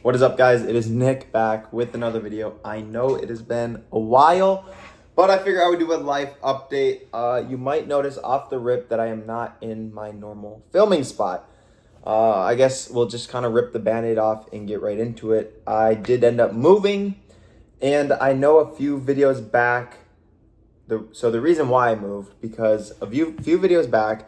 What is up, guys? It is Nick back with another video. I know it has been a while, but I figured I would do a life update. You might notice off the rip that I am not in my normal filming spot. I guess we'll just kind of rip the band-aid off and get right into it. I did end up moving, and I know a few videos back, so the reason why I moved, because a few videos back,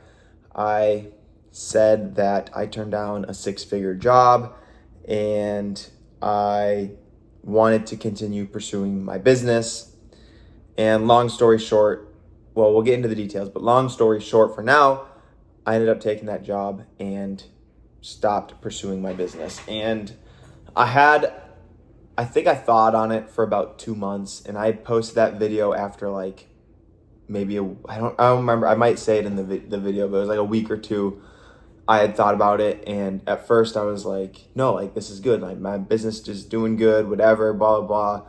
I said that I turned down a six-figure job and I wanted to continue pursuing my business. And long story short, well, we'll get into the details, but long story short, for now, I ended up taking that job and stopped pursuing my business. And I think I thought on it for about 2 months, and I posted that video after like maybe I don't remember. I might say it in the video, but it was like a week or two. I had thought about it, and at first I was like, no, like this is good. Like my business is doing good, whatever, blah, blah, blah.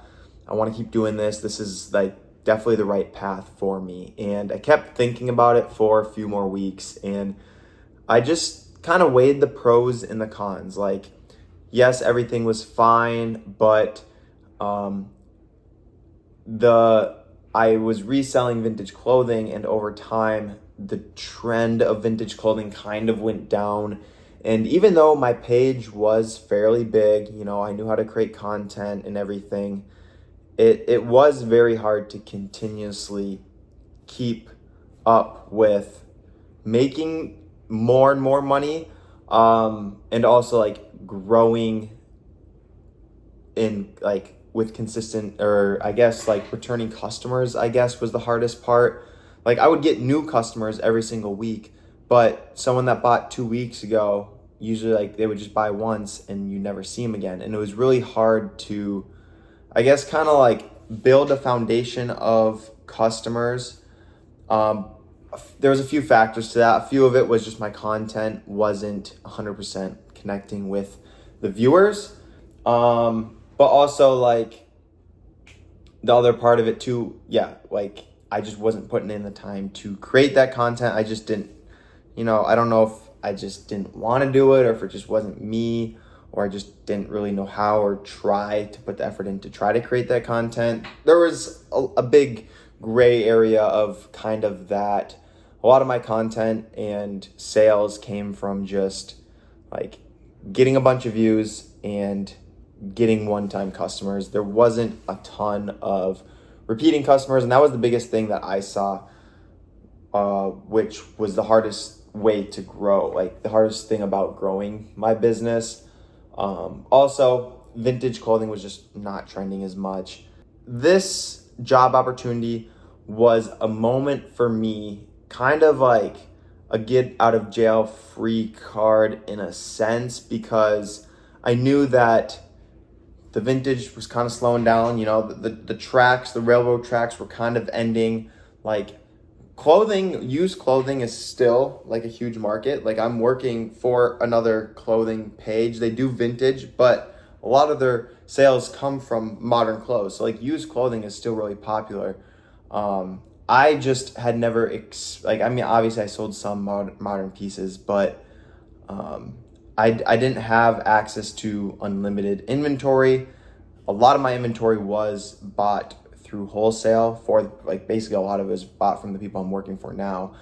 I want to keep doing this. This is like definitely the right path for me. And I kept thinking about it for a few more weeks, and I just kind of weighed the pros and the cons. Like, yes, everything was fine, but I was reselling vintage clothing, and over time, the trend of vintage clothing kind of went down. And even though my page was fairly big, you know, I knew how to create content and everything, it was very hard to continuously keep up with making more and more money, and also like growing in like with consistent, or I guess like returning customers, I guess was the hardest part. Like I would get new customers every single week, but someone that bought 2 weeks ago, usually like they would just buy once and you never see them again. And it was really hard to, I guess, kind of like build a foundation of customers. There was a few factors to that. A few of it was just my content wasn't 100% connecting with the viewers. But also like the other part of it too, yeah, like I just wasn't putting in the time to create that content. I just didn't, I don't know if I just didn't want to do it, or if it just wasn't me, or I just didn't really know how or try to put the effort in to try to create that content. There was a big gray area of kind of that. A lot of my content and sales came from just like getting a bunch of views and getting one-time customers. There wasn't a ton of repeating customers, and that was the biggest thing that I saw, which was the hardest way to grow, like the hardest thing about growing my business. Also, vintage clothing was just not trending as much. This job opportunity was a moment for me, kind of like a get out of jail free card in a sense, because I knew that the vintage was kind of slowing down. The tracks, the railroad tracks were kind of ending. Like used clothing is still like a huge market. Like I'm working for another clothing page. They do vintage, but a lot of their sales come from modern clothes. So like used clothing is still really popular. I just had never, obviously I sold some modern pieces, but I didn't have access to unlimited inventory. A lot of my inventory was bought through wholesale, for like basically a lot of it was bought from the people I'm working for now.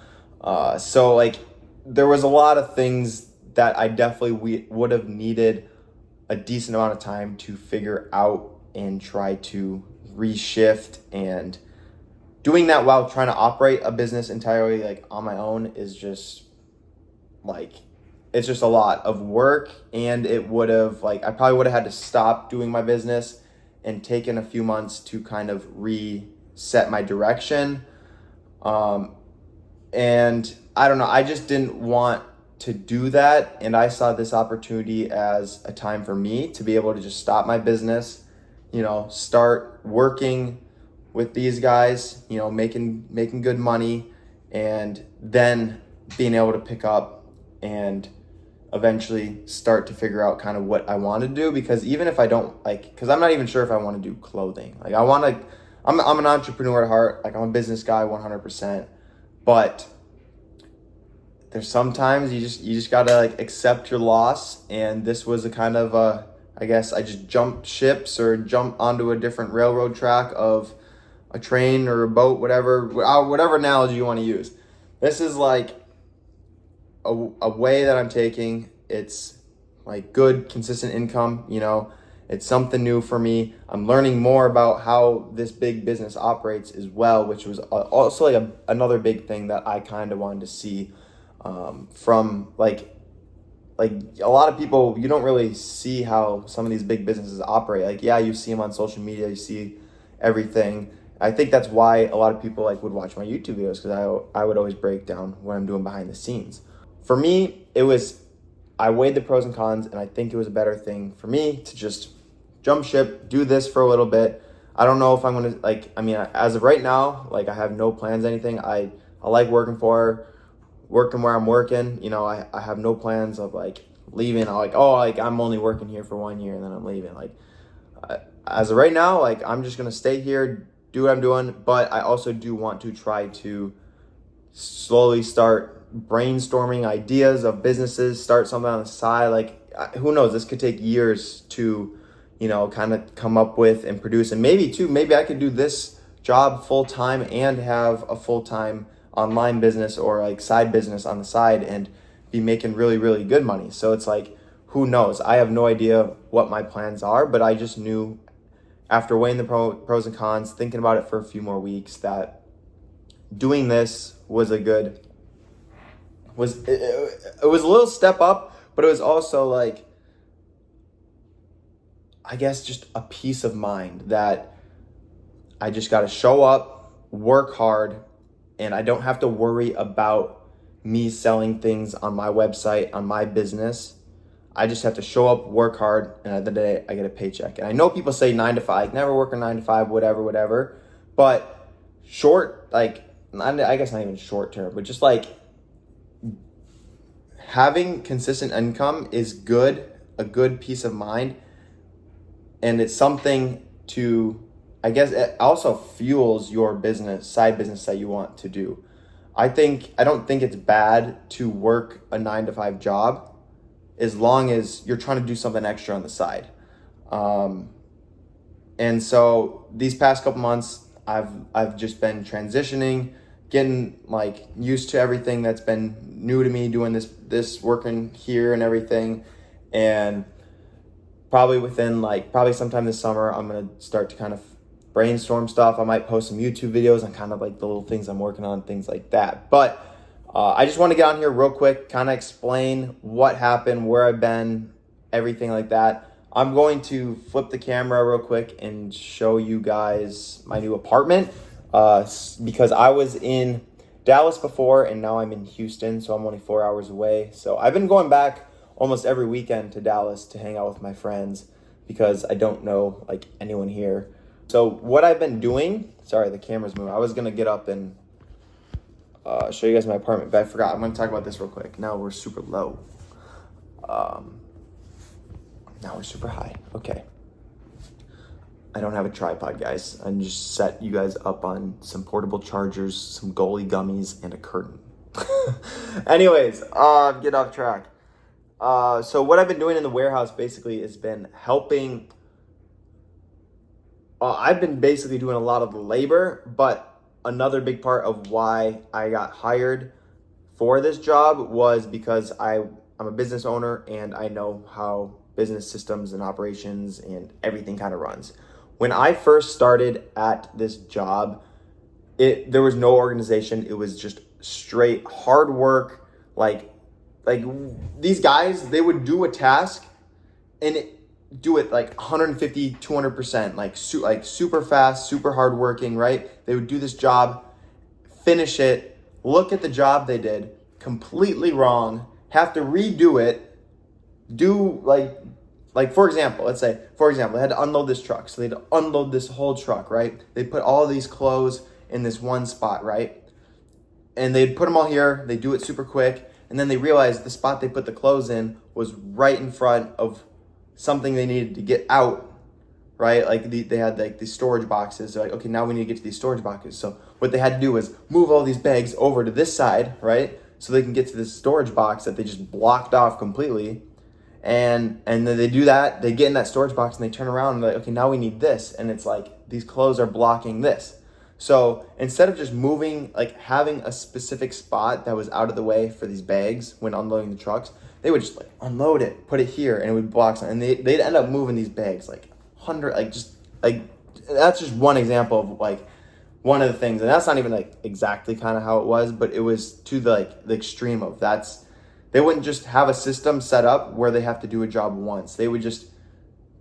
So like there was a lot of things that I definitely would have needed a decent amount of time to figure out and try to reshift. And doing that while trying to operate a business entirely like on my own is just like, it's just a lot of work. And it would have I probably would have had to stop doing my business and taken a few months to kind of reset my direction. And I don't know, I just didn't want to do that. And I saw this opportunity as a time for me to be able to just stop my business, start working with these guys, making good money, and then being able to pick up and eventually start to figure out kind of what I want to do. Because even if I don't because I'm not even sure if I want to do clothing. Like I'm an entrepreneur at heart. Like I'm a business guy 100%, but there's sometimes you just gotta accept your loss. And this was a kind of a I guess I just jump ships or jump onto a different railroad track of a train or a boat, whatever analogy you want to use. This is like a way that I'm taking. It's like good, consistent income, it's something new for me. I'm learning more about how this big business operates as well, which was also like another big thing that I kind of wanted to see from like a lot of people. You don't really see how some of these big businesses operate. Like, yeah, you see them on social media, you see everything. I think that's why a lot of people like would watch my YouTube videos, because I would always break down what I'm doing behind the scenes. For me, I weighed the pros and cons, and I think it was a better thing for me to just jump ship, do this for a little bit. I don't know if I'm going to, as of right now, like, I have no plans, anything. I like working where I'm working. I have no plans of like leaving. I'm only working here for 1 year and then I'm leaving. As of right now, like, I'm just going to stay here, do what I'm doing. But I also do want to try to slowly start brainstorming ideas of businesses, start something on the side. Like, who knows, this could take years to kind of come up with and produce. And maybe I could do this job full time and have a full time online business or like side business on the side and be making really, really good money. So it's like, who knows? I have no idea what my plans are, but I just knew after weighing the pros and cons, thinking about it for a few more weeks, that doing this was it was a little step up, but it was also like, I guess, just a peace of mind that I just got to show up, work hard, and I don't have to worry about me selling things on my website, on my business. I just have to show up, work hard, and at the end of the day, I get a paycheck. And I know people say 9 to 5, never work a 9 to 5, whatever. But I guess not even short term, but just like having consistent income is good, a good peace of mind. And it's something to, I guess, it also fuels your business, side business that you want to do. I don't think it's bad to work a 9 to 5 job as long as you're trying to do something extra on the side. And so these past couple months, I've just been transitioning, getting like used to everything that's been new to me, doing this working here and everything. And probably sometime this summer, I'm going to start to kind of brainstorm stuff. I might post some YouTube videos on kind of like the little things I'm working on, things like that. But I just want to get on here real quick, kind of explain what happened, where I've been, everything like that. I'm going to flip the camera real quick and show you guys my new apartment because I was in Dallas before and now I'm in Houston, so I'm only 4 hours away. So I've been going back almost every weekend to Dallas to hang out with my friends because I don't know like anyone here. So what I've been doing, sorry, the camera's moving. I was going to get up and show you guys my apartment, but I forgot. I'm going to talk about this real quick. Now we're super low. Now we're super high. Okay. I don't have a tripod, guys. I just set you guys up on some portable chargers, some goalie gummies, and a curtain. Anyways, get off track. So what I've been doing in the warehouse basically has been helping. I've been basically doing a lot of the labor, but another big part of why I got hired for this job was because I'm a business owner and I know how business systems and operations and everything kind of runs. When I first started at this job, there was no organization. It was just straight hard work. Like these guys, they would do a task and do it like 150, 200%, like super fast, super hardworking, right? They would do this job, finish it, look at the job they did, completely wrong, have to redo it, do for example, let's say, they had to unload this truck. So they had to unload this whole truck, right? They put all these clothes in this one spot, right? And they'd put them all here. They do it super quick. And then they realized the spot they put the clothes in was right in front of something they needed to get out, right? Like they had like these storage boxes. They're like, okay, now we need to get to these storage boxes. So what they had to do was move all these bags over to this side, right? So they can get to this storage box that they just blocked off completely. And then they do that, they get in that storage box and they turn around and they're like, okay, now we need this. And it's like, these clothes are blocking this. So instead of just moving, like having a specific spot that was out of the way for these bags when unloading the trucks, they would just like unload it, put it here, and it would block something. And they'd end up moving these bags like 100, that's just one example of like one of the things. And that's not even like exactly kind of how it was, but it was to the extreme of they wouldn't just have a system set up where they have to do a job once. They would just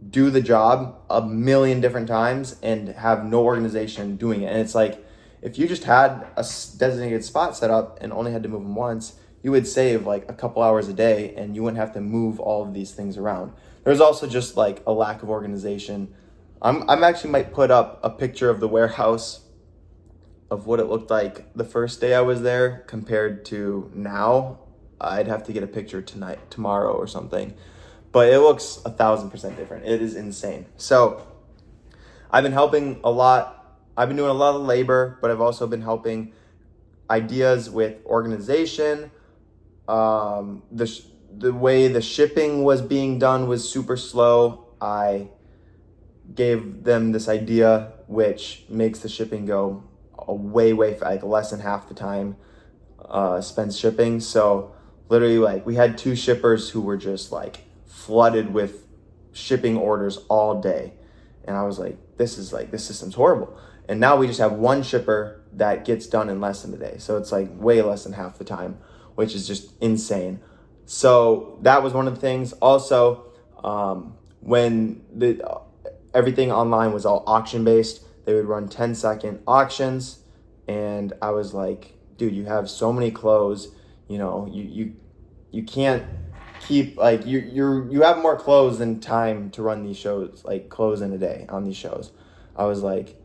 do the job a million different times and have no organization doing it. And it's like, if you just had a designated spot set up and only had to move them once, you would save like a couple hours a day and you wouldn't have to move all of these things around. There's also just like a lack of organization. I'm actually might put up a picture of the warehouse of what it looked like the first day I was there compared to now. I'd have to get a picture tomorrow or something, but it looks 1,000% different. It is insane. So I've been helping a lot. I've been doing a lot of labor, but I've also been helping ideas with organization. The way the shipping was being done was super slow. I gave them this idea, which makes the shipping go way like less than half the time spent shipping. So literally, like, we had 2 shippers who were just like flooded with shipping orders all day. And I was like, this system's horrible. And now we just have 1 shipper that gets done in less than a day. So it's like way less than half the time, which is just insane. So that was one of the things. Also, when everything online was all auction based, they would run 10-second auctions. And I was like, dude, you have so many clothes, you know, you can't keep like you have more clothes than time to run these shows, like clothes in a day on these shows. I was like,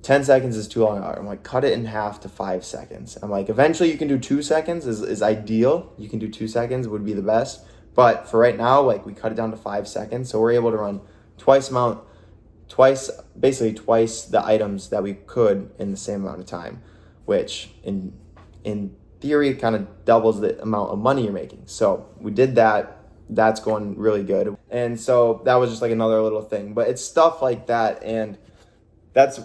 10 seconds is too long. I'm like, cut it in half to 5 seconds. I'm like, eventually you can do 2 seconds is ideal. You can do 2 seconds would be the best. But for right now, like, we cut it down to 5 seconds. So we're able to run basically twice the items that we could in the same amount of time, which in theory kind of doubles the amount of money you're making. So we did that. That's going really good. And so that was just like another little thing, but it's stuff like that. And that's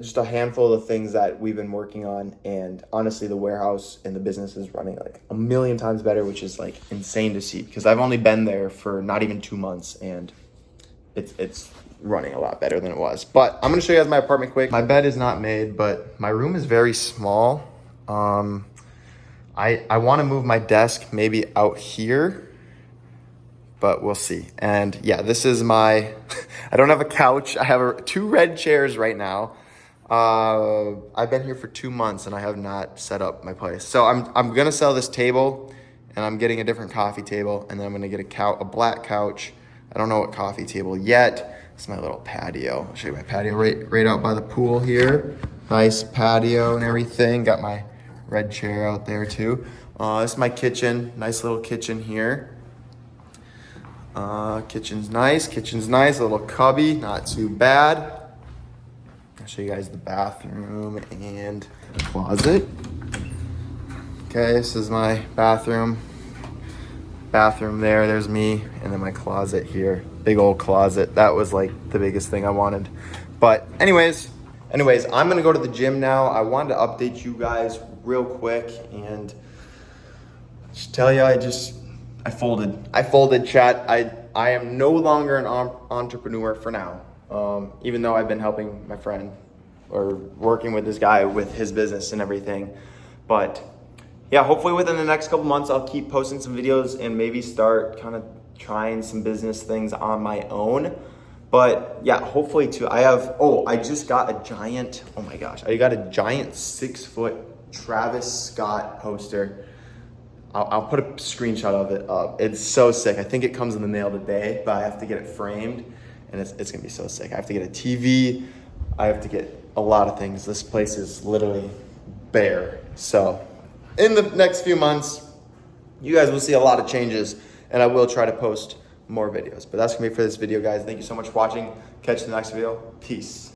just a handful of things that we've been working on. And honestly, the warehouse and the business is running like a million times better, which is like insane to see, because I've only been there for not even 2 months and it's running a lot better than it was. But I'm going to show you guys my apartment quick. My bed is not made, but my room is very small. I want to move my desk maybe out here, but we'll see. And yeah, this is my, I don't have a couch. I have 2 red chairs right now. I've been here for 2 months and I have not set up my place. So I'm going to sell this table and I'm getting a different coffee table, and then I'm going to get a black couch. I don't know what coffee table yet. This is my little patio. I'll show you my patio right out by the pool here. Nice patio and everything. Got my red chair out there too. This is my kitchen. Nice little kitchen here. Kitchen's nice. A little cubby, not too bad. I'll show you guys the bathroom and closet. Okay, this is my bathroom. Bathroom there, there's me, and then my closet here. Big old closet. That was like the biggest thing I wanted. But anyways, I'm gonna go to the gym now. I wanted to update you guys real quick and just tell you I folded, chat. I am no longer an entrepreneur for now. Even though I've been helping my friend or working with this guy with his business and everything. But yeah, hopefully within the next couple months, I'll keep posting some videos and maybe start kind of trying some business things on my own. But yeah, hopefully too. I just got a giant, oh my gosh, I got a giant 6-foot Travis Scott poster. I'll put a screenshot of it up. It's so sick. I think it comes in the mail today, but I have to get it framed and it's gonna be so sick. I have to get a TV. I have to get a lot of things. This place is literally bare. So in the next few months, you guys will see a lot of changes and I will try to post more videos. But that's gonna be it for this video, guys. Thank you so much for watching. Catch you in the next video. Peace.